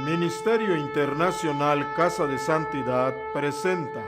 Ministerio Internacional Casa de Santidad presenta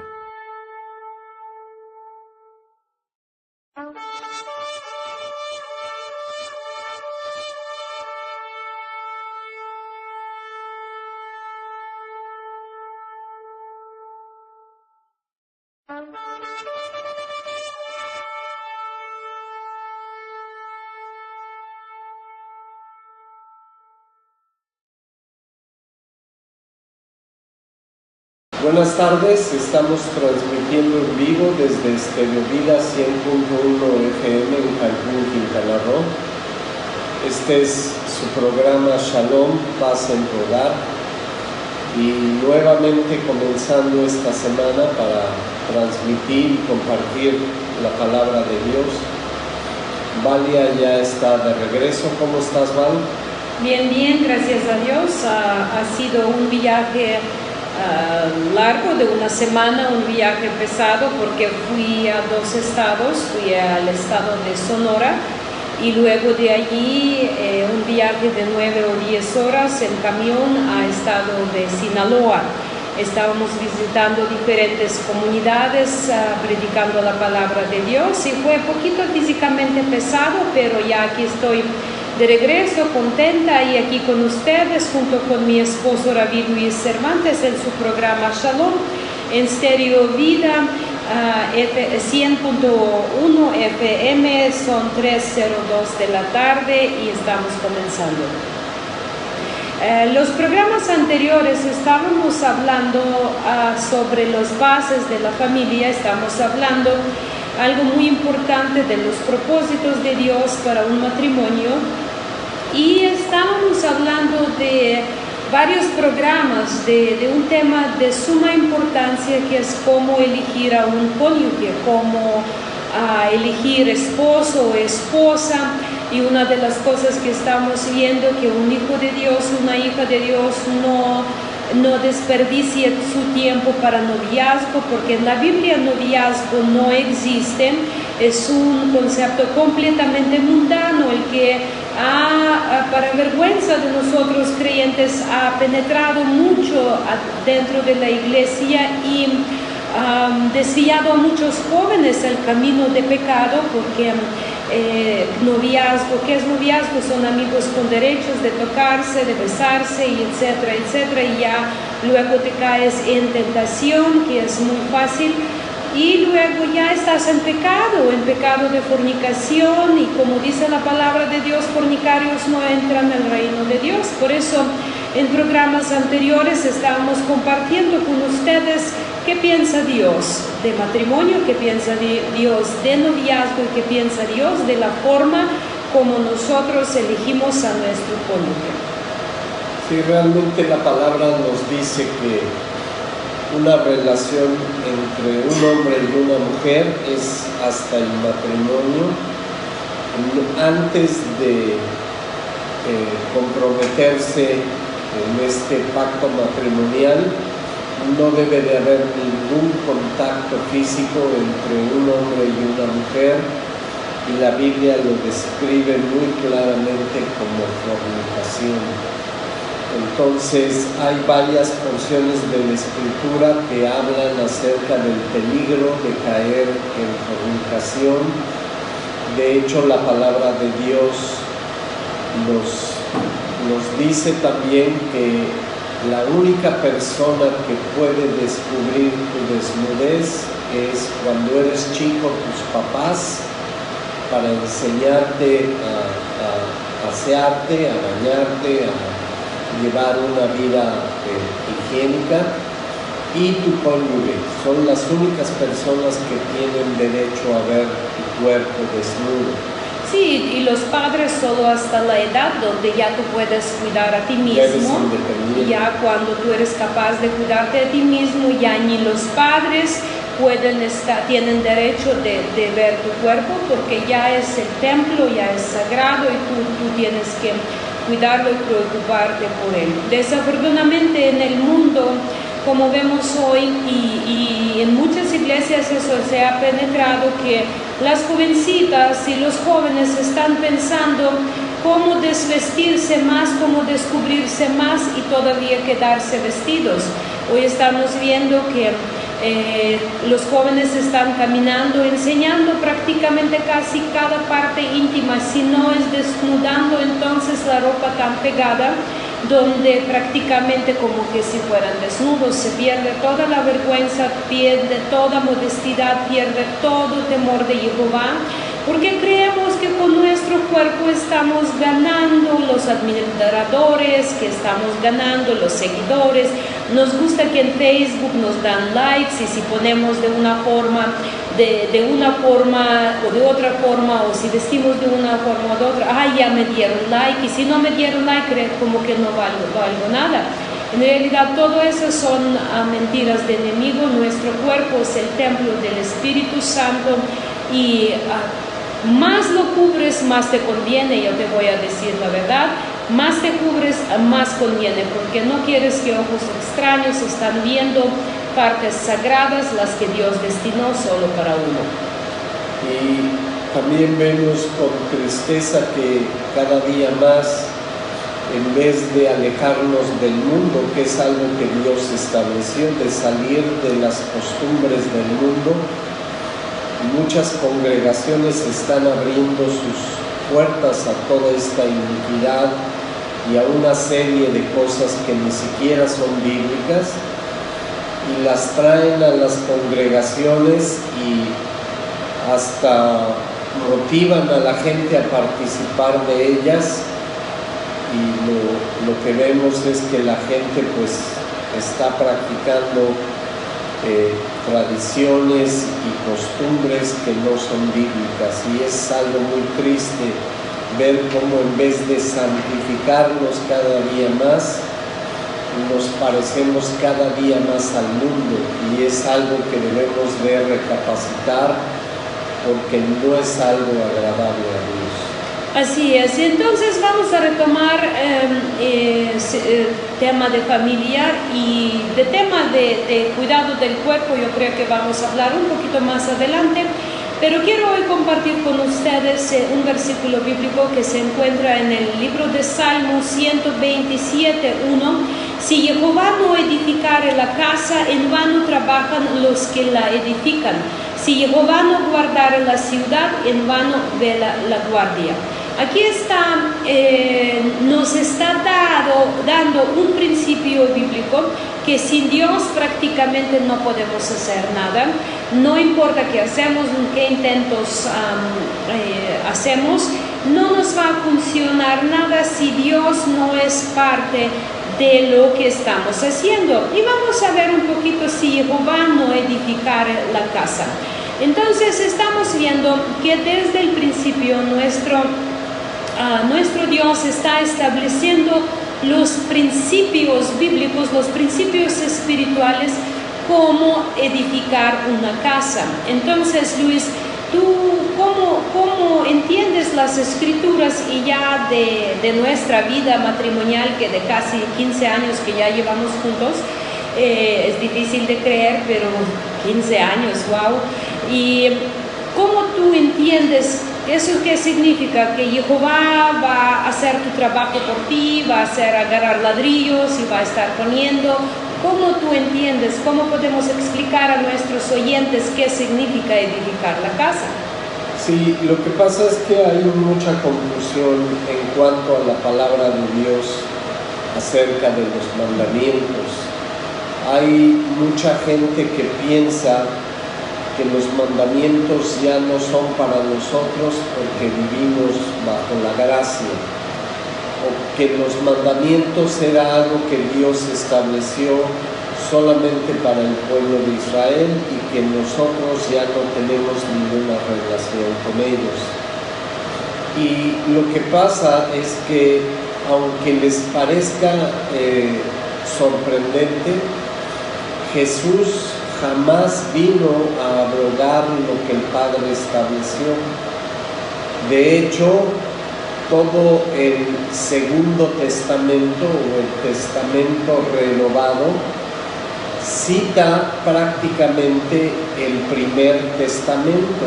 Buenas tardes, estamos transmitiendo en vivo desde Estéreo Vida 100.1 FM en Cancún, Quintana Roo. Este es su programa Shalom, Paz en tu Hogar, y nuevamente comenzando esta semana para transmitir y compartir la palabra de Dios. Valia ya está de regreso. ¿Cómo estás, Val? Bien, gracias a Dios. Ha sido un viaje largo de una semana, un viaje pesado, porque fui a 2 estados, fui al estado de Sonora y luego de allí un viaje de 9 o 10 horas en camión al estado de Sinaloa. Estábamos visitando diferentes comunidades, predicando la palabra de Dios, y fue un poquito físicamente pesado, pero ya aquí estoy de regreso, contenta, y aquí con ustedes, junto con mi esposo Rabbi Luis Cervantes, en su programa Shalom, en Estéreo Vida 100.1 FM, son 3:02 de la tarde y estamos comenzando. Los programas anteriores estábamos hablando sobre las bases de la familia, estamos hablando algo muy importante de los propósitos de Dios para un matrimonio, y estábamos hablando de varios programas de un tema de suma importancia, que es cómo elegir a un cónyuge, cómo elegir esposo o esposa. Y una de las cosas que estamos viendo, que un hijo de Dios, una hija de Dios no desperdicie su tiempo para noviazgo, porque en la Biblia noviazgo no existe, es un concepto completamente mundano, el que para vergüenza de nosotros creyentes ha penetrado mucho dentro de la iglesia y desviado a muchos jóvenes el camino de pecado, porque noviazgo, ¿qué es noviazgo? Son amigos con derechos de tocarse, de besarse, y etcétera, etcétera, y ya luego te caes en tentación, que es muy fácil, y luego ya estás en pecado de fornicación, y como dice la palabra de Dios, fornicarios no entran en el reino de Dios. Por eso en programas anteriores estábamos compartiendo con ustedes qué piensa Dios de matrimonio, qué piensa Dios de noviazgo, y qué piensa Dios de la forma como nosotros elegimos a nuestro cónyuge. Sí, realmente la palabra nos dice que una relación entre un hombre y una mujer es hasta el matrimonio. Antes de comprometerse en este pacto matrimonial, no debe de haber ningún contacto físico entre un hombre y una mujer, y la Biblia lo describe muy claramente como fornicación. Entonces hay varias porciones de la Escritura que hablan acerca del peligro de caer en fornicación. De hecho, la palabra de Dios nos dice también que la única persona que puede descubrir tu desnudez es cuando eres chico, tus papás, para enseñarte a asearte, a bañarte, a llevar una vida higiénica, y tu cónyuge. Son las únicas personas que tienen derecho a ver tu cuerpo desnudo. Sí, y los padres solo hasta la edad donde ya tú puedes cuidar a ti mismo. Ya cuando tú eres capaz de cuidarte a ti mismo, ya ni los padres tienen derecho de ver tu cuerpo, porque ya es el templo, ya es sagrado, y tú tienes que cuidarlo y preocuparte por él. Desafortunadamente en el mundo, como vemos hoy, y en muchas iglesias eso se ha penetrado, que las jovencitas y los jóvenes están pensando cómo desvestirse más, cómo descubrirse más y todavía quedarse vestidos. Hoy estamos viendo que los jóvenes están caminando, enseñando prácticamente casi cada parte íntima, si no es desnudando entonces la ropa tan pegada, donde prácticamente como que si fueran desnudos, se pierde toda la vergüenza, pierde toda modestidad, pierde todo temor de Jehová, porque creemos que con nuestro cuerpo estamos ganando los admiradores, que estamos ganando los seguidores. Nos gusta que en Facebook nos dan likes, y si ponemos de una forma, de una forma o de otra forma, o si vestimos de una forma o de otra, ya me dieron like, y si no me dieron like, creo como que no valgo nada. En realidad todo eso son mentiras del enemigo. Nuestro cuerpo es el templo del Espíritu Santo, y más lo cubres, más te conviene. Yo te voy a decir la verdad, más te cubres, más conviene, porque no quieres que ojos extraños están viendo partes sagradas, las que Dios destinó solo para uno. Y también vemos con tristeza que cada día más, en vez de alejarnos del mundo, que es algo que Dios estableció, de salir de las costumbres del mundo, muchas congregaciones están abriendo sus puertas a toda esta iniquidad y a una serie de cosas que ni siquiera son bíblicas, y las traen a las congregaciones y hasta motivan a la gente a participar de ellas, y lo que vemos es que la gente pues está practicando tradiciones y costumbres que no son bíblicas, y es algo muy triste ver cómo en vez de santificarnos cada día más, nos parecemos cada día más al mundo, y es algo que debemos de recapacitar, porque no es algo agradable a Dios. Así es. Entonces vamos a retomar tema de familia, y de tema de cuidado del cuerpo. Yo creo que vamos a hablar un poquito más adelante, pero quiero hoy compartir con ustedes un versículo bíblico que se encuentra en el libro de Salmos 127:1. Si Jehová no edificare la casa, en vano trabajan los que la edifican. Si Jehová no guardare la ciudad, en vano vela la guardia. Aquí está, nos está dando un principio bíblico, que sin Dios prácticamente no podemos hacer nada. No importa qué hacemos, qué intentos hacemos, no nos va a funcionar nada si Dios no es parte de lo que estamos haciendo. Y vamos a ver un poquito si Jehová no edificar la casa. Entonces estamos viendo que desde el principio nuestro Dios está estableciendo los principios bíblicos, los principios espirituales, cómo edificar una casa. Entonces, Luis, ¿tú cómo entiendes las escrituras y ya de nuestra vida matrimonial, que de casi 15 años que ya llevamos juntos? Es difícil de creer, pero 15 años, wow. ¿Y cómo tú entiendes eso? ¿Qué significa? Que Jehová va a hacer tu trabajo por ti, va a hacer agarrar ladrillos y va a estar poniendo. ¿Cómo tú entiendes? ¿Cómo podemos explicar a nuestros oyentes qué significa edificar la casa? Sí, lo que pasa es que hay mucha confusión en cuanto a la palabra de Dios acerca de los mandamientos. Hay mucha gente que piensa que los mandamientos ya no son para nosotros porque vivimos bajo la gracia, o que los mandamientos era algo que Dios estableció solamente para el pueblo de Israel y que nosotros ya no tenemos ninguna relación con ellos. Y lo que pasa es que, aunque les parezca sorprendente, Jesús jamás vino a abrogar lo que el Padre estableció. De hecho, todo el Segundo Testamento o el Testamento renovado cita prácticamente el Primer Testamento.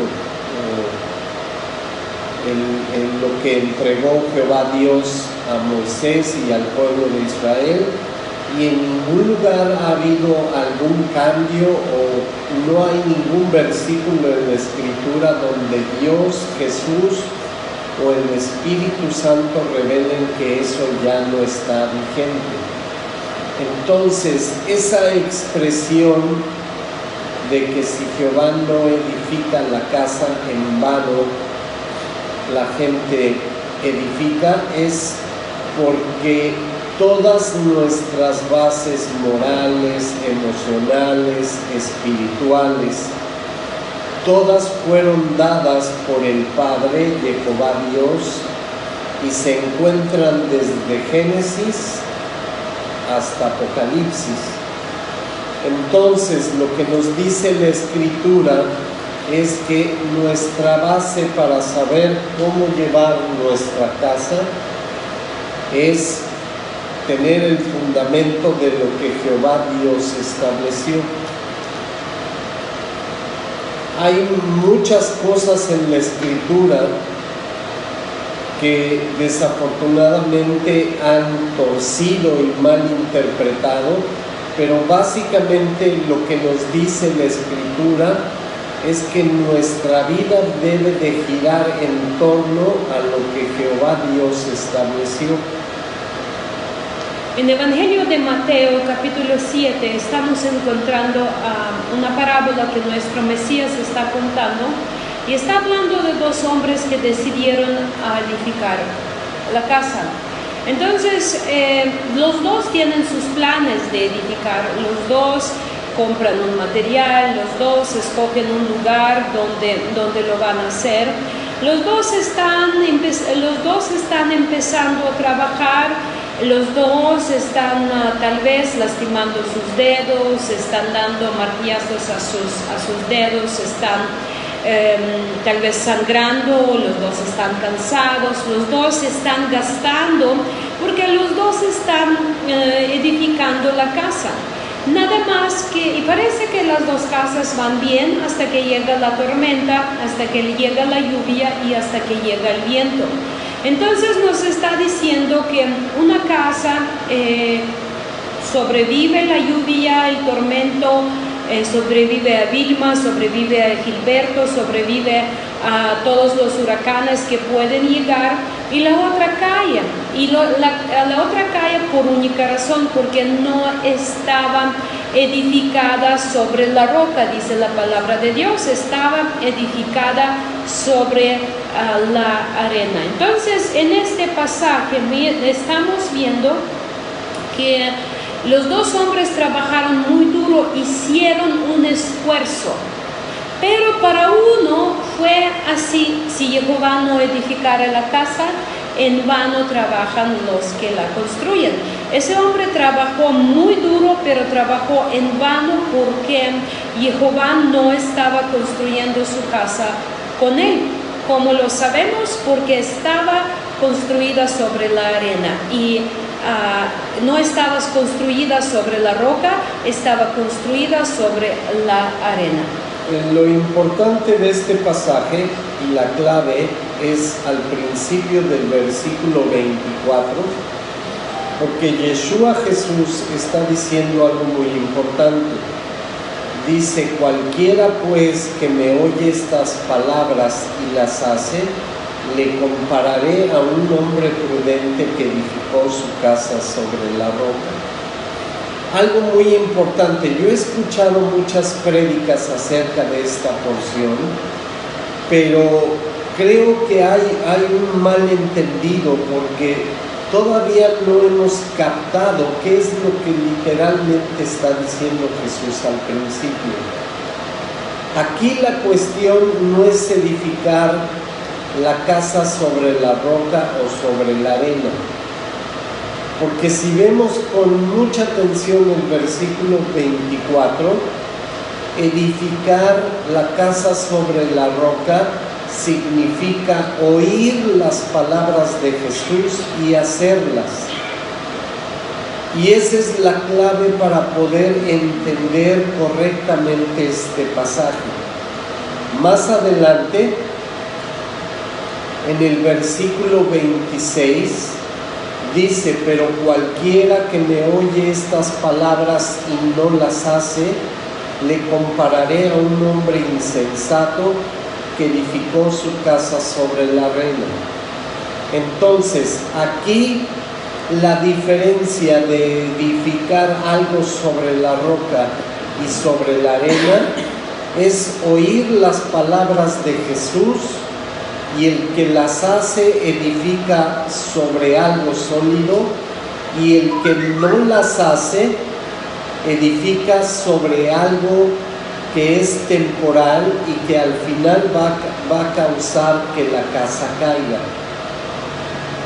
en lo que entregó Jehová Dios a Moisés y al pueblo de Israel, y en ningún lugar ha habido algún cambio o no hay ningún versículo en la Escritura donde Dios, Jesús o el Espíritu Santo revelen que eso ya no está vigente. Entonces, esa expresión de que si Jehová no edifica la casa, en vano la gente edifica, es porque todas nuestras bases morales, emocionales, espirituales, todas fueron dadas por el Padre, Jehová Dios, y se encuentran desde Génesis hasta Apocalipsis. Entonces, lo que nos dice la Escritura es que nuestra base para saber cómo llevar nuestra casa es tener el fundamento de lo que Jehová Dios estableció. Hay muchas cosas en la Escritura que desafortunadamente han torcido y mal interpretado, pero básicamente lo que nos dice la Escritura es que nuestra vida debe de girar en torno a lo que Jehová Dios estableció. En el Evangelio de Mateo, capítulo 7, estamos encontrando una parábola que nuestro Mesías está contando, y está hablando de dos hombres que decidieron edificar la casa. Entonces, los dos tienen sus planes de edificar, los dos compran un material, los dos escogen un lugar donde lo van a hacer, los dos están empezando a trabajar. Los dos están tal vez lastimando sus dedos, están dando martillazos a sus dedos, están tal vez sangrando, los dos están cansados, los dos están gastando, porque los dos están edificando la casa. Nada más que, y parece que las dos casas van bien hasta que llega la tormenta, hasta que llega la lluvia y hasta que llega el viento. Entonces nos está diciendo que una casa sobrevive la lluvia, el tormento, sobrevive a Vilma, sobrevive a Gilberto, sobrevive a todos los huracanes que pueden llegar, y la otra cae. Y la otra cae por única razón, porque no estaba edificada sobre la roca, dice la palabra de Dios, estaba edificada sobre la arena. Entonces, en este pasaje estamos viendo que los dos hombres trabajaron muy duro, hicieron un esfuerzo, pero para uno fue así: si Jehová no edificara la casa, en vano trabajan los que la construyen. Ese hombre trabajó muy duro, pero trabajó en vano porque Jehová no estaba construyendo su casa con él. Como lo sabemos, porque estaba construida sobre la arena y no estaba construida sobre la roca, estaba construida sobre la arena. Lo importante de este pasaje y la clave es al principio del versículo 24, porque Yeshua Jesús está diciendo algo muy importante. Dice: cualquiera pues que me oye estas palabras y las hace, le compararé a un hombre prudente que edificó su casa sobre la roca. Algo muy importante, yo he escuchado muchas prédicas acerca de esta porción, pero creo que hay un malentendido, porque todavía no hemos captado qué es lo que literalmente está diciendo Jesús al principio. Aquí la cuestión no es edificar la casa sobre la roca o sobre la arena, porque si vemos con mucha atención el versículo 24, edificar la casa sobre la roca significa oír las palabras de Jesús y hacerlas. Y esa es la clave para poder entender correctamente este pasaje. Más adelante En el versículo 26 dice: pero cualquiera que me oye estas palabras y no las hace, le compararé a un hombre insensato que edificó su casa sobre la arena. Entonces, aquí la diferencia de edificar algo sobre la roca y sobre la arena es oír las palabras de Jesús, y el que las hace edifica sobre algo sólido, y el que no las hace edifica sobre algo que es temporal y que al final va a causar que la casa caiga.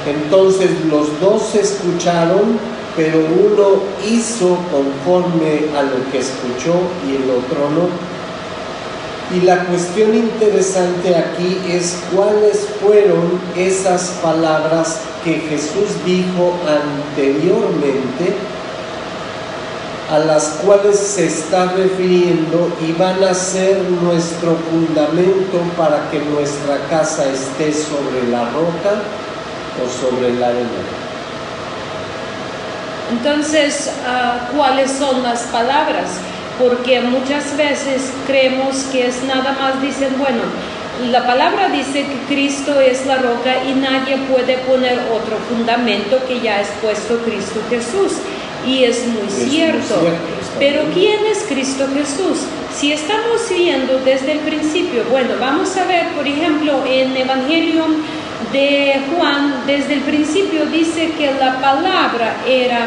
Entonces los dos escucharon, pero uno hizo conforme a lo que escuchó y el otro no. Y la cuestión interesante aquí es cuáles fueron esas palabras que Jesús dijo anteriormente, a las cuales se está refiriendo y van a ser nuestro fundamento para que nuestra casa esté sobre la roca o sobre la arena. Entonces, ¿cuáles son las palabras? Porque muchas veces creemos que es nada más, dicen, bueno, la palabra dice que Cristo es la roca y nadie puede poner otro fundamento que ya es puesto Cristo Jesús. Y es muy cierto. Pero ¿quién es Cristo Jesús? Si estamos viendo desde el principio, bueno, vamos a ver, por ejemplo, en Evangelio de Juan, desde el principio dice que la palabra era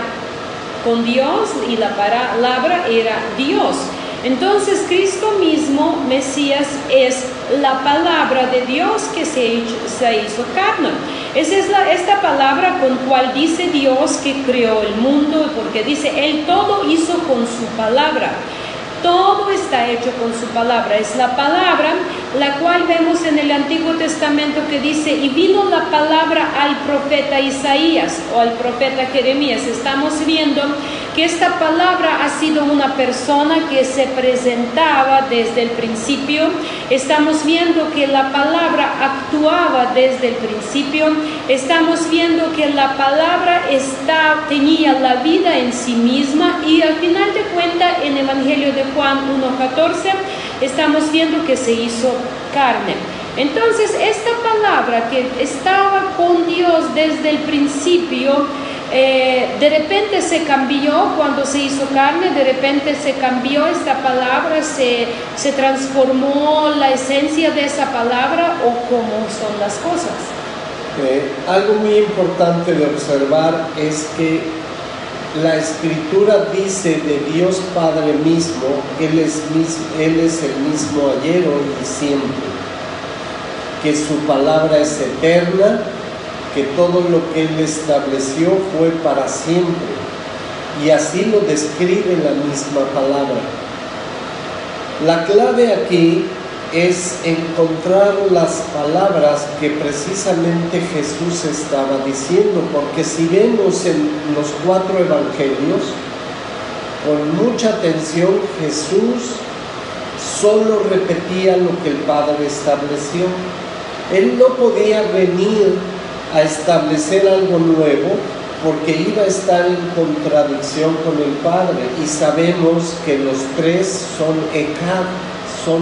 con Dios y la palabra era Dios. Entonces Cristo mismo, Mesías, es la palabra de Dios que se hizo carne. Esa es esta palabra con cual dice Dios que creó el mundo, porque dice, Él todo hizo con su palabra. Todo está hecho con su palabra. Es la palabra la cual vemos en el Antiguo Testamento que dice, y vino la palabra al profeta Isaías o al profeta Jeremías. Estamos viendo que esta palabra ha sido una persona que se presentaba desde el principio. Estamos viendo que la palabra actuaba desde el principio. Estamos viendo que la palabra tenía la vida en sí misma, y al final de cuentas en Evangelio de Juan 1:14 estamos viendo que se hizo carne. Entonces esta palabra que estaba con Dios desde el principio, de repente se cambió cuando se hizo carne, de repente se cambió esta palabra, se transformó la esencia de esa palabra, o cómo son las cosas. Algo muy importante de observar es que la Escritura dice de Dios Padre mismo, Él es el mismo ayer, hoy y siempre, que su palabra es eterna, que todo lo que Él estableció fue para siempre, y así lo describe la misma palabra. La clave aquí es encontrar las palabras que precisamente Jesús estaba diciendo, porque si vemos en los 4 evangelios, con mucha atención, Jesús solo repetía lo que el Padre estableció. Él no podía venir a establecer algo nuevo, porque iba a estar en contradicción con el Padre, y sabemos que los tres son Echad, son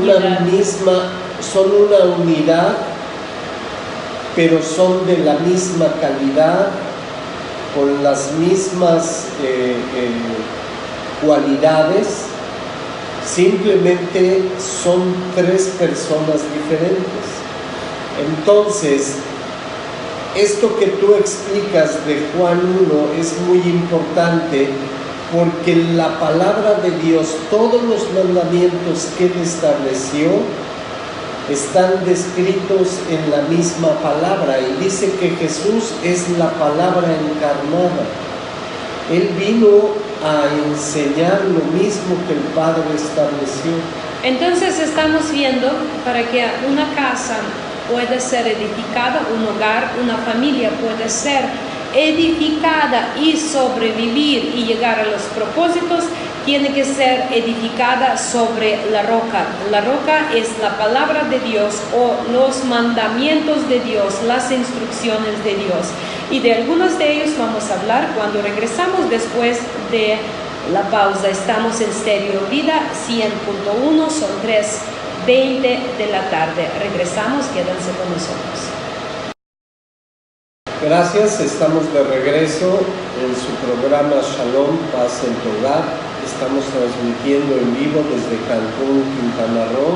una misma, son una unidad, pero son de la misma calidad, con las mismas cualidades. Simplemente son 3 personas diferentes. Entonces, esto que tú explicas de Juan 1 es muy importante, porque la palabra de Dios, todos los mandamientos que Él estableció, están descritos en la misma palabra, y dice que Jesús es la palabra encarnada. Él vino a enseñar lo mismo que el Padre estableció. Entonces estamos viendo, para que una casa pueda ser edificada, un hogar, una familia puede ser edificada y sobrevivir y llegar a los propósitos, tiene que ser edificada sobre la roca. La roca es la palabra de Dios o los mandamientos de Dios, las instrucciones de Dios. Y de algunos de ellos vamos a hablar cuando regresamos después de la pausa. Estamos en Stereo Vida 100.1, son 3:20 de la tarde. Regresamos, quédense con nosotros. Gracias, estamos de regreso en su programa Shalom, Paz en tu Hogar. Estamos transmitiendo en vivo desde Cancún, Quintana Roo,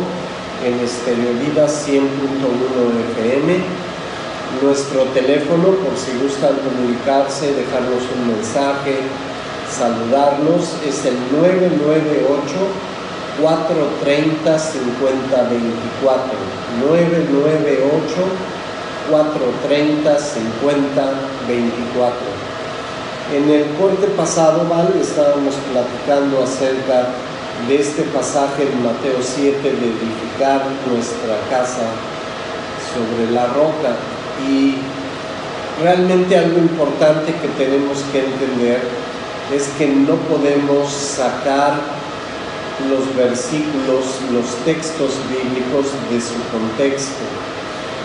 en Stereo Vida 100.1 FM. Nuestro teléfono, por si gustan comunicarse, dejarnos un mensaje, saludarnos, es el 998-430-5024. 998-430-5024. En el corte pasado, ¿vale? Estábamos platicando acerca de este pasaje en Mateo 7 de edificar nuestra casa sobre la roca. Y realmente algo importante que tenemos que entender es que no podemos sacar los versículos, los textos bíblicos de su contexto.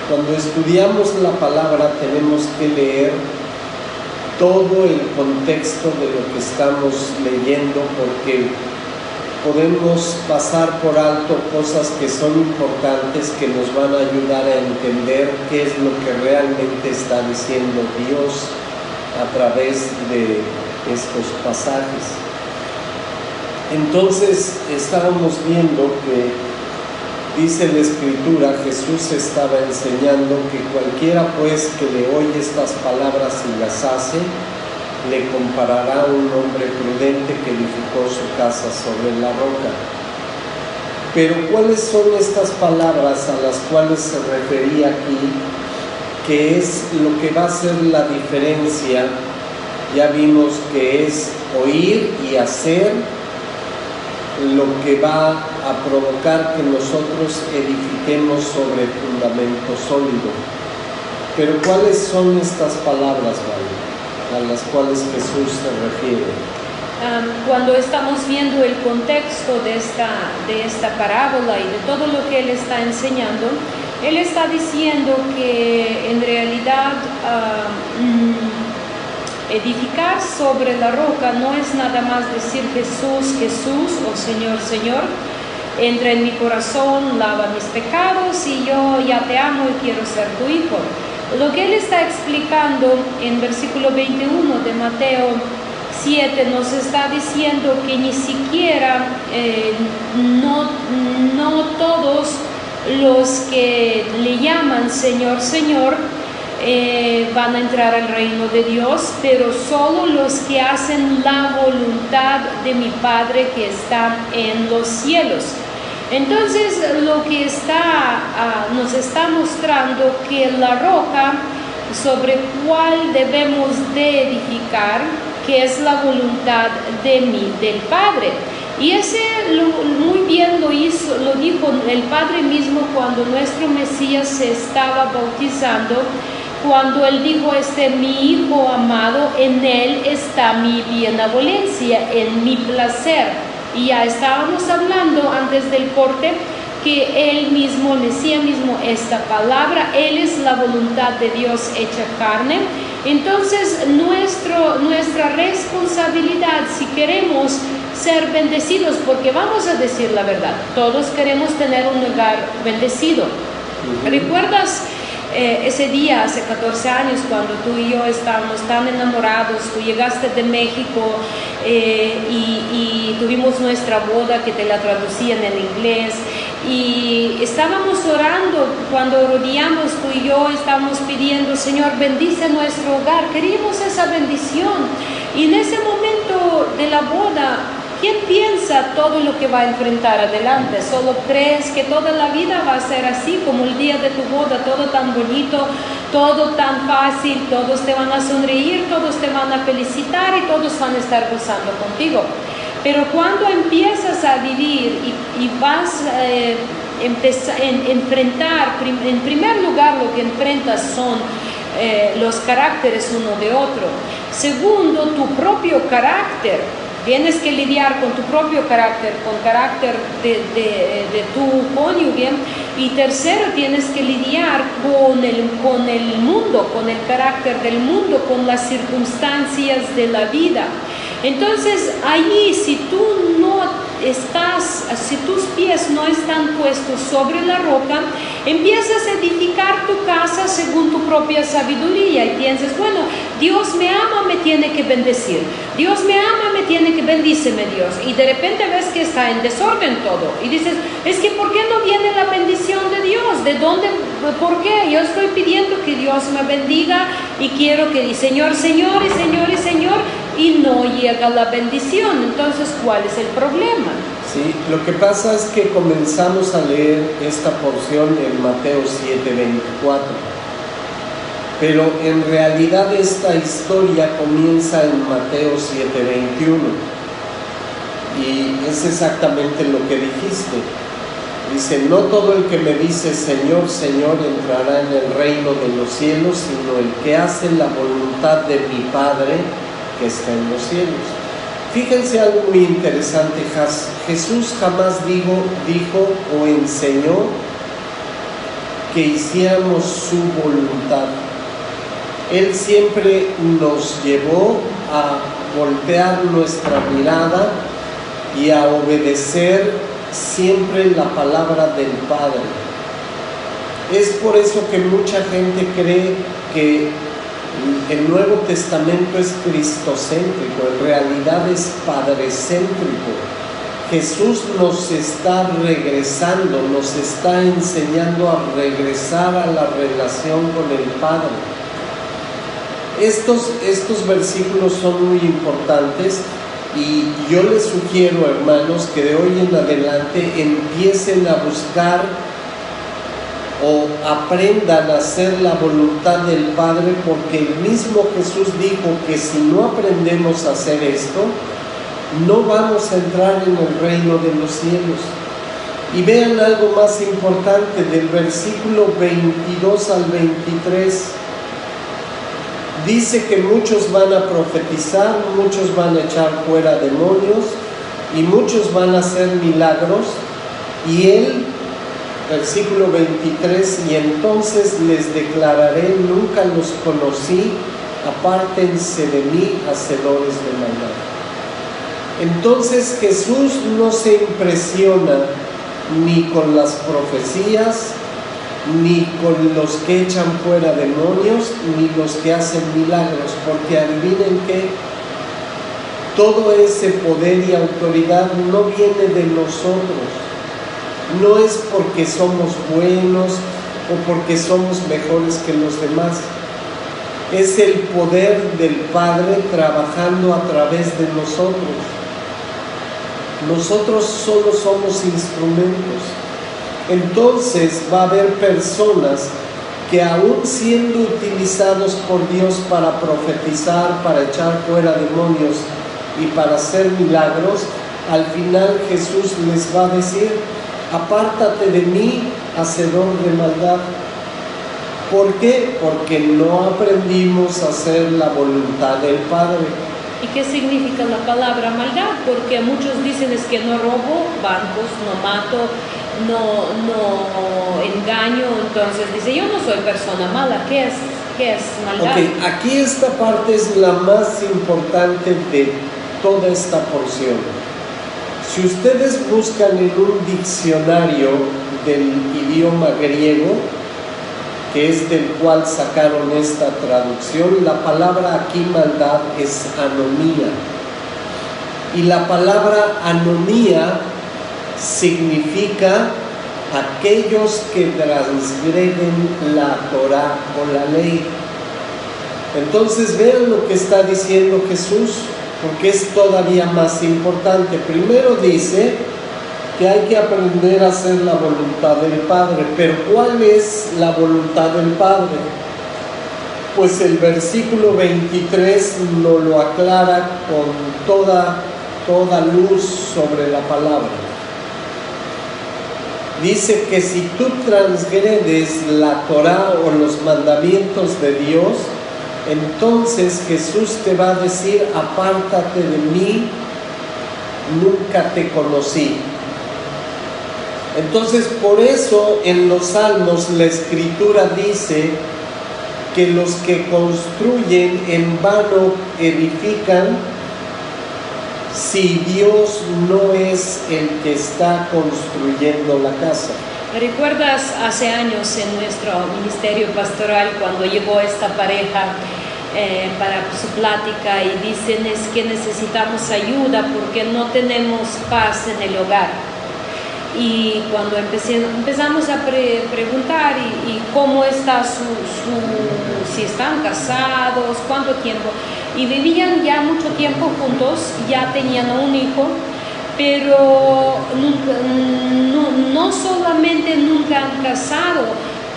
Cuando estudiamos la palabra tenemos que leer todo el contexto de lo que estamos leyendo, porque podemos pasar por alto cosas que son importantes, que nos van a ayudar a entender qué es lo que realmente está diciendo Dios a través de estos pasajes. Entonces estábamos viendo que dice la Escritura, Jesús estaba enseñando que cualquiera pues que le oye estas palabras y las hace, le comparará a un hombre prudente que edificó su casa sobre la roca. Pero ¿cuáles son estas palabras a las cuales se refería aquí? ¿Qué es lo que va a hacer la diferencia? Ya vimos que es oír y hacer lo que va a provocar que nosotros edifiquemos sobre fundamento sólido. Pero ¿cuáles son estas palabras, María, a las cuales Jesús se refiere? Cuando estamos viendo el contexto de esta parábola y de todo lo que Él está enseñando, Él está diciendo que en realidad edificar sobre la roca no es nada más decir Jesús, Jesús o Señor, Señor, entra en mi corazón, lava mis pecados y yo ya te amo y quiero ser tu hijo. Lo que Él está explicando en versículo 21 de Mateo 7 nos está diciendo que ni siquiera no todos los que le llaman Señor, Señor van a entrar al reino de Dios, pero solo los que hacen la voluntad de mi Padre que está en los cielos. Entonces lo que nos está mostrando que la roca sobre cual debemos de edificar, que es la voluntad del Padre. Y ese muy bien lo dijo el Padre mismo cuando nuestro Mesías se estaba bautizando, cuando Él dijo, mi Hijo amado, en Él está mi benevolencia, en mi placer. Y ya estábamos hablando antes del corte que Él mismo, Mesías mismo, esta palabra, Él es la voluntad de Dios hecha carne. Entonces nuestra responsabilidad, si queremos ser bendecidos, porque vamos a decir la verdad, todos queremos tener un lugar bendecido. ¿Recuerdas ese día hace 14 años cuando tú y yo estábamos tan enamorados? Tú llegaste de México y tuvimos nuestra boda que te la traducían en inglés, y estábamos orando, cuando rodeamos tú y yo estábamos pidiendo, Señor, bendice nuestro hogar, queríamos esa bendición. Y en ese momento de la boda, ¿quién piensa todo lo que va a enfrentar adelante? ¿Solo crees que toda la vida va a ser así como el día de tu boda, todo tan bonito, todo tan fácil, todos te van a sonreír, todos te van a felicitar y todos van a estar gozando contigo? Pero cuando empiezas a vivir y vas a enfrentar, en primer lugar lo que enfrentas son los caracteres uno de otro. Segundo, tu propio carácter. Tienes que lidiar con tu propio carácter, con carácter de tu cónyuge. Y tercero, tienes que lidiar con el mundo, con el carácter del mundo, con las circunstancias de la vida. Entonces, allí, si tus pies no están puestos sobre la roca, empiezas a edificar tu casa según tu propia sabiduría y piensas, bueno, Dios me ama, me tiene que bendecir. Dios me ama, me tiene que bendíceme Dios. Y de repente ves que está en desorden todo. Y dices, es que ¿por qué no viene la bendición de Dios? ¿De dónde? ¿Por qué? Yo estoy pidiendo que Dios me bendiga y quiero que, Señor, Señor, y Señor, y Señor, y no llega la bendición. Entonces, ¿cuál es el problema? Sí, lo que pasa es que comenzamos a leer esta porción en Mateo 7:24, pero en realidad esta historia comienza en Mateo 7:21 y es exactamente lo que dijiste. Dice, no todo el que me dice Señor, Señor entrará en el reino de los cielos, sino el que hace la voluntad de mi Padre que está en los cielos. Fíjense algo muy interesante, Jesús jamás dijo o enseñó que hiciéramos su voluntad. Él siempre nos llevó a voltear nuestra mirada y a obedecer siempre la palabra del Padre. Es por eso que mucha gente cree que el Nuevo Testamento es cristocéntrico, en realidad es padrecéntrico. Jesús nos está regresando, nos está enseñando a regresar a la relación con el Padre. Estos versículos son muy importantes y yo les sugiero, hermanos, que de hoy en adelante empiecen a buscar o aprendan a hacer la voluntad del Padre, porque el mismo Jesús dijo que si no aprendemos a hacer esto, no vamos a entrar en el reino de los cielos. Y vean algo más importante, del versículo 22 al 23, dice que muchos van a profetizar, muchos van a echar fuera demonios, y muchos van a hacer milagros, y Él, versículo 23, y entonces les declararé, nunca los conocí, apártense de mí, hacedores de maldad. Entonces Jesús no se impresiona ni con las profecías, ni con los que echan fuera demonios, ni los que hacen milagros, porque adivinen que todo ese poder y autoridad no viene de nosotros. No es porque somos buenos o porque somos mejores que los demás. Es el poder del Padre trabajando a través de nosotros. Nosotros solo somos instrumentos. Entonces va a haber personas que aún siendo utilizados por Dios para profetizar, para echar fuera demonios y para hacer milagros, al final Jesús les va a decir, apártate de mí, hacedor de maldad. ¿Por qué? Porque no aprendimos a hacer la voluntad del Padre. ¿Y qué significa la palabra maldad? Porque muchos dicen es que no robo bancos, no mato, no engaño. Entonces dice, yo no soy persona mala. ¿Qué es maldad? Ok, aquí esta parte es la más importante de toda esta porción. Si ustedes buscan en un diccionario del idioma griego, que es del cual sacaron esta traducción, la palabra aquí maldad es anomía. Y la palabra anomía significa aquellos que transgreden la Torá o la ley. Entonces vean lo que está diciendo Jesús, porque es todavía más importante. Primero dice que hay que aprender a hacer la voluntad del Padre. Pero ¿cuál es la voluntad del Padre? Pues el versículo 23 nos lo aclara con toda luz sobre la palabra. Dice que si tú transgredes la Torá o los mandamientos de Dios, entonces Jesús te va a decir, apártate de mí, nunca te conocí. Entonces, por eso en los Salmos la Escritura dice que los que construyen en vano edifican, si Dios no es el que está construyendo la casa. ¿Recuerdas hace años en nuestro ministerio pastoral cuando llegó esta pareja para su plática y dicen es que necesitamos ayuda porque no tenemos paz en el hogar? Y cuando empezamos a preguntar y cómo está si están casados, cuánto tiempo, y vivían ya mucho tiempo juntos, ya tenían un hijo, pero nunca, no solamente nunca han casado,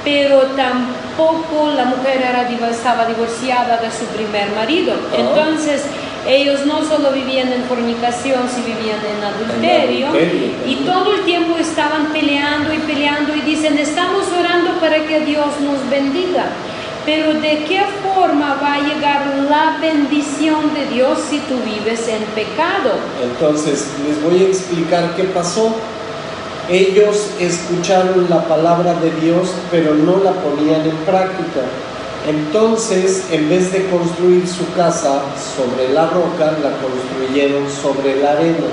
pero tampoco la mujer estaba divorciada de su primer marido. Entonces ellos no solo vivían en fornicación, sino vivían en adulterio, y todo el tiempo estaban peleando y dicen, estamos orando para que Dios nos bendiga. Pero ¿de qué forma va a llegar la bendición de Dios si tú vives en pecado? Entonces, les voy a explicar qué pasó. Ellos escucharon la palabra de Dios, pero no la ponían en práctica. Entonces, en vez de construir su casa sobre la roca, la construyeron sobre la arena.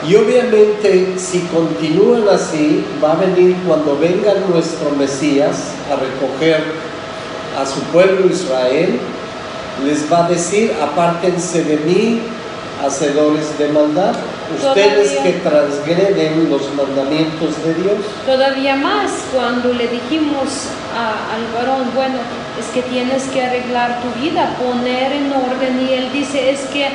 Y obviamente, si continúan así, va a venir cuando venga nuestro Mesías a recoger a su pueblo Israel, les va a decir, apártense de mí, hacedores de maldad, ustedes que transgreden los mandamientos de Dios. Todavía más, cuando le dijimos al varón, bueno, es que tienes que arreglar tu vida, poner en orden, y él dice, es que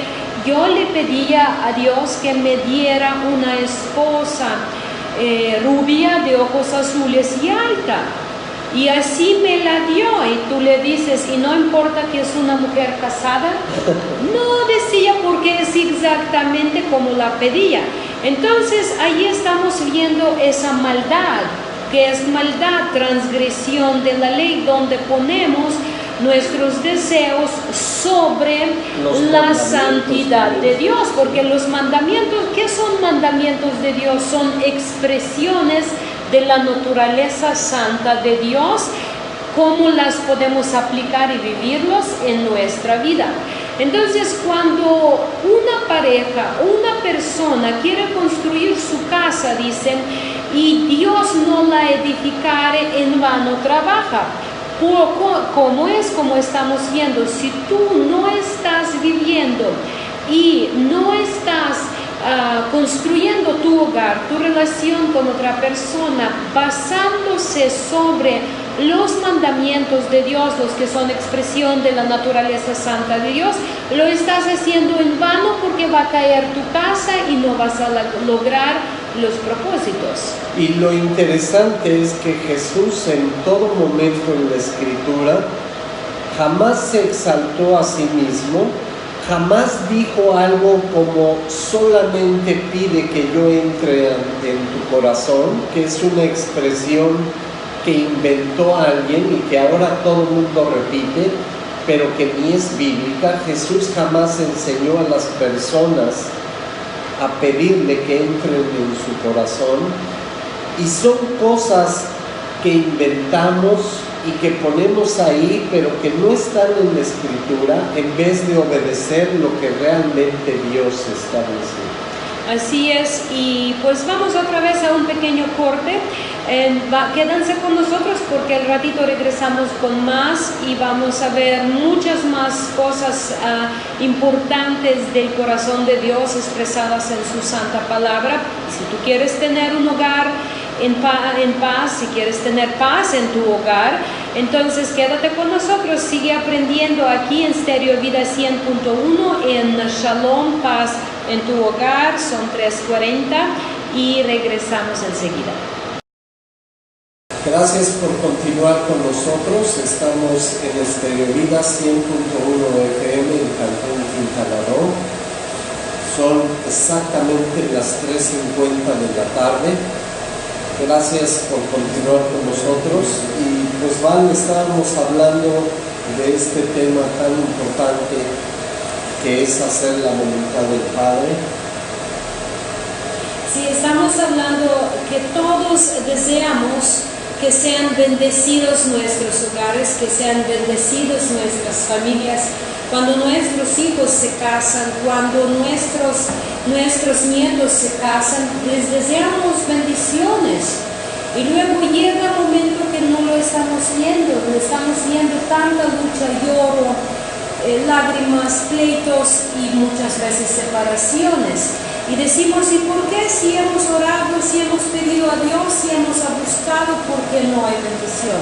yo le pedía a Dios que me diera una esposa rubia, de ojos azules y alta. Y así me la dio, y tú le dices, y no importa que es una mujer casada. No decía porque es exactamente como la pedía. Entonces ahí estamos viendo esa maldad, que es maldad, transgresión de la ley, donde ponemos nuestros deseos sobre la santidad de Dios, porque los mandamientos, ¿qué son mandamientos de Dios? Son expresiones de la naturaleza santa de Dios, cómo las podemos aplicar y vivirlos en nuestra vida. Entonces, cuando una pareja, una persona quiere construir su casa, dicen, y Dios no la edificare, en vano trabaja. ¿Cómo es? Como estamos viendo, si tú no estás viviendo y no estás construyendo tu hogar, tu relación con otra persona, basándose sobre los mandamientos de Dios, los que son expresión de la naturaleza santa de Dios, lo estás haciendo en vano, porque va a caer tu casa y no vas a lograr los propósitos. Y lo interesante es que Jesús en todo momento en la Escritura jamás se exaltó a sí mismo, jamás dijo algo como solamente pide que yo entre en tu corazón, que es una expresión que inventó alguien y que ahora todo el mundo repite, pero que ni es bíblica. Jesús jamás enseñó a las personas a pedirle que entren en su corazón, y son cosas que inventamos y que ponemos ahí, pero que no están en la Escritura, en vez de obedecer lo que realmente Dios establece. Así es, y pues vamos otra vez a un pequeño corte. Quédense con nosotros porque al ratito regresamos con más y vamos a ver muchas más cosas importantes del corazón de Dios expresadas en su santa palabra. Si tú quieres tener un hogar en paz, si quieres tener paz en tu hogar, entonces quédate con nosotros, sigue aprendiendo aquí en Stereo Vida 100.1 en Shalom, Paz en tu hogar. Son 3:40 y regresamos enseguida. Gracias por continuar con nosotros. Estamos en Stereo Vida 100.1 FM en Cancún, Quintana Roo. Son exactamente las 3:50 de la tarde. Gracias por continuar con nosotros. Y pues estábamos hablando de este tema tan importante que es hacer la voluntad del Padre. Sí, estamos hablando que todos deseamos que sean bendecidos nuestros hogares, que sean bendecidos nuestras familias. Cuando nuestros hijos se casan, cuando nuestros nietos se casan, les deseamos bendiciones. Y luego llega un momento que no lo estamos viendo tanta lucha, lloro, lágrimas, pleitos y muchas veces separaciones. Y decimos, ¿y por qué? Si hemos orado, si hemos pedido a Dios, si hemos buscado, ¿por qué no hay bendición?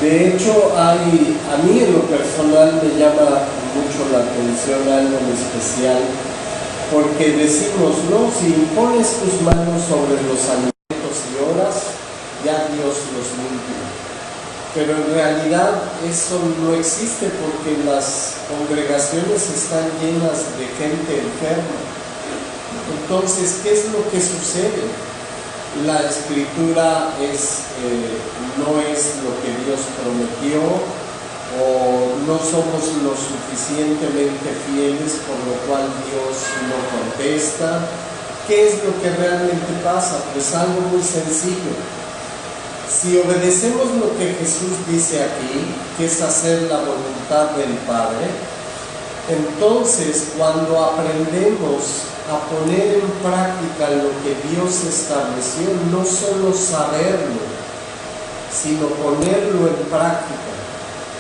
De hecho, a mí en lo personal me llama mucho la atención algo en especial, porque decimos, no, si impones tus manos sobre los alimentos y oras, ya Dios los limpia. Pero en realidad eso no existe porque las congregaciones están llenas de gente enferma. Entonces, ¿qué es lo que sucede? La escritura no es lo que Dios prometió, o no somos lo suficientemente fieles, por lo cual Dios no contesta. ¿Qué es lo que realmente pasa? Pues algo muy sencillo. Si obedecemos lo que Jesús dice aquí, que es hacer la voluntad del Padre, entonces cuando aprendemos a poner en práctica lo que Dios estableció, no solo saberlo, sino ponerlo en práctica,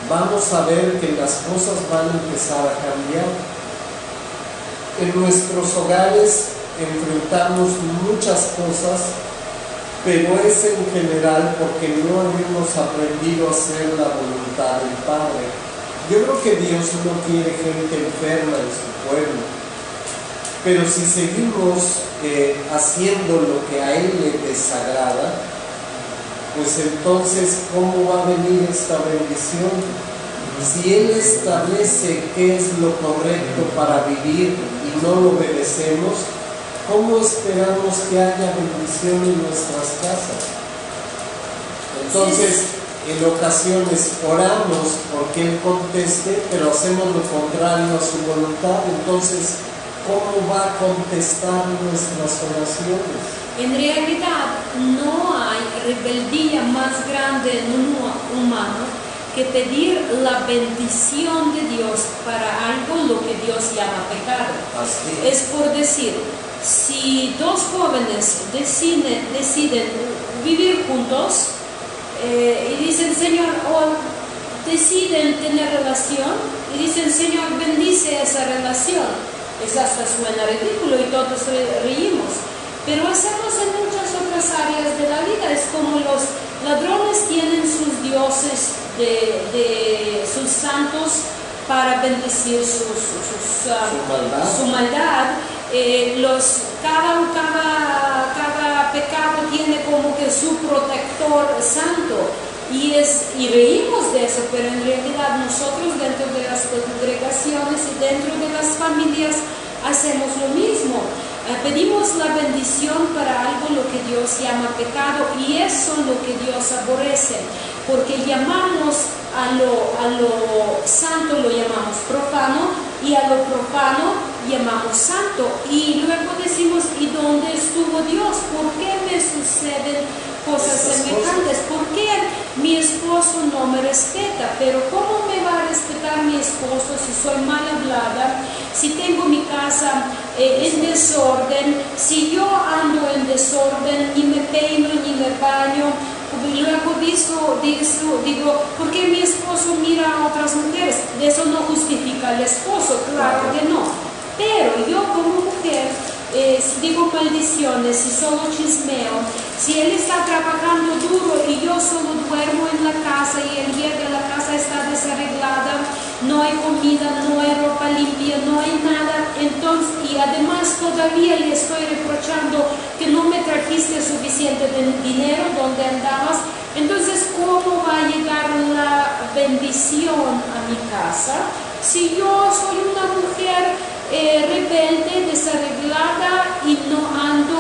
vamos a ver que las cosas van a empezar a cambiar. En nuestros hogares enfrentamos muchas cosas, pero es en general porque no hemos aprendido a hacer la voluntad del Padre. Yo creo que Dios no quiere gente enferma en su pueblo, pero si seguimos haciendo lo que a Él le desagrada, pues entonces, ¿cómo va a venir esta bendición? Si Él establece qué es lo correcto para vivir y no lo obedecemos, ¿cómo esperamos que haya bendición en nuestras casas? Entonces, en ocasiones oramos porque Él conteste, pero hacemos lo contrario a su voluntad. Entonces, ¿cómo va a contestar nuestras oraciones? En realidad, no hay rebeldía más grande en un humano que pedir la bendición de Dios para algo lo que Dios llama pecado. Así Es por decir, si dos jóvenes deciden vivir juntos y dicen, Señor, o deciden tener relación y dicen, Señor, bendice esa relación, eso hasta suena ridículo y todos reímos, pero hacemos en muchas otras áreas de la vida. Es como los ladrones tienen sus dioses de sus santos para bendecir su maldad. Cada pecado tiene como que su protector santo y reímos de eso, pero en realidad nosotros dentro de las congregaciones y dentro de las familias hacemos lo mismo. Pedimos la bendición para algo lo que Dios llama pecado, y eso es lo que Dios aborrece, porque llamamos a lo santo lo llamamos profano, y a lo profano llamamos santo, y luego decimos, ¿y dónde estuvo Dios? ¿Por qué me suceden cosas semejantes? ¿Por qué mi esposo no me respeta? Pero ¿cómo me va a respetar mi esposo si soy mal hablada, si tengo mi casa en desorden, si yo ando en desorden, ni me peino, ni me baño? Y luego digo, ¿por qué mi esposo mira a otras mujeres? Eso no justifica al esposo, claro que no. Pero yo como mujer, si digo maldiciones, si solo chismeo, si él está trabajando duro y yo solo duermo en la casa y él llega, la casa está desarreglada, no hay comida, no hay ropa limpia, no hay nada, entonces, y además todavía le estoy reprochando que no me trajiste suficiente dinero, ¿dónde andabas? Entonces, ¿cómo va a llegar la bendición a mi casa si yo soy una mujer rebelde, desarreglada y no ando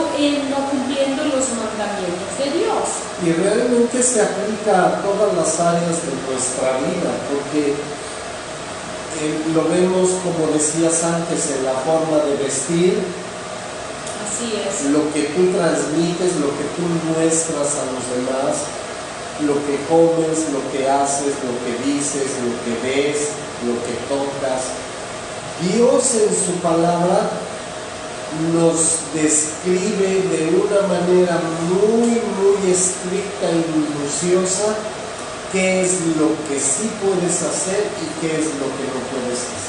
no cumpliendo los mandamientos de Dios? Y realmente se aplica a todas las áreas de nuestra vida, porque lo vemos, como decías antes, en la forma de vestir. Así es. Lo que tú transmites, lo que tú muestras a los demás, lo que comes, lo que haces, lo que dices, lo que ves, lo que tocas. Dios en su palabra nos describe de una manera muy, muy estricta y minuciosa qué es lo que sí puedes hacer y qué es lo que no puedes hacer.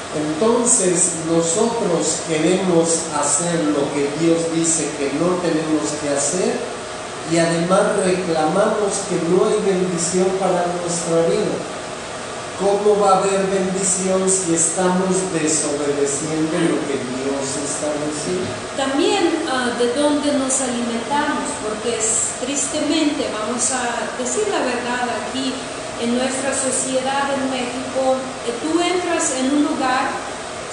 Entonces nosotros queremos hacer lo que Dios dice que no tenemos que hacer y además reclamamos que no hay bendición para nuestra vida. ¿Cómo va a haber bendición si estamos desobedeciendo lo que Dios estableció? También de dónde nos alimentamos, porque tristemente, vamos a decir la verdad aquí, en nuestra sociedad en México, tú entras en un lugar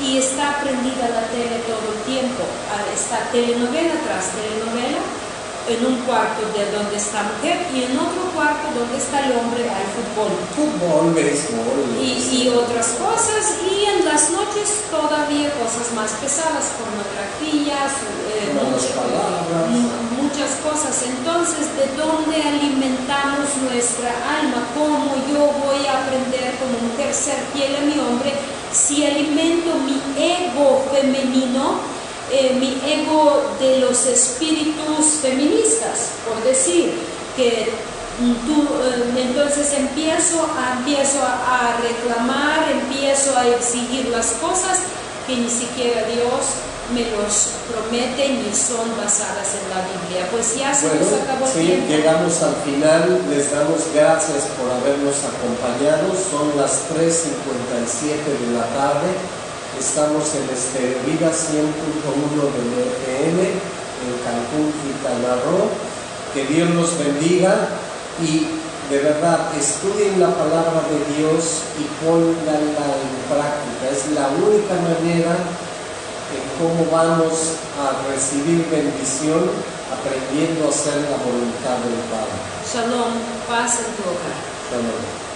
y está prendida la tele todo el tiempo. Está telenovela tras telenovela, en un cuarto de donde está mujer y en otro cuarto donde está el hombre al fútbol. Fútbol, béisbol. Y otras cosas, y en las noches todavía cosas más pesadas, pornografías, muchas cosas. Entonces, ¿de dónde alimentamos nuestra alma? ¿Cómo yo voy a aprender como mujer ser fiel a mi hombre si alimento mi ego femenino? Mi ego de los espíritus feministas, por decir, que entonces empiezo a reclamar, empiezo a exigir las cosas que ni siquiera Dios me los promete ni son basadas en la Biblia. Pues ya se nos acabó el tiempo. Llegamos al final, les damos gracias por habernos acompañado, son las 3:57 de la tarde. Estamos en Vida 100.1 de FM en Cancún, Quintana Roo. Que Dios los bendiga y de verdad estudien la palabra de Dios y pónganla en práctica. Es la única manera en cómo vamos a recibir bendición aprendiendo a hacer la voluntad del Padre. Shalom, paz en tu hogar. Shalom.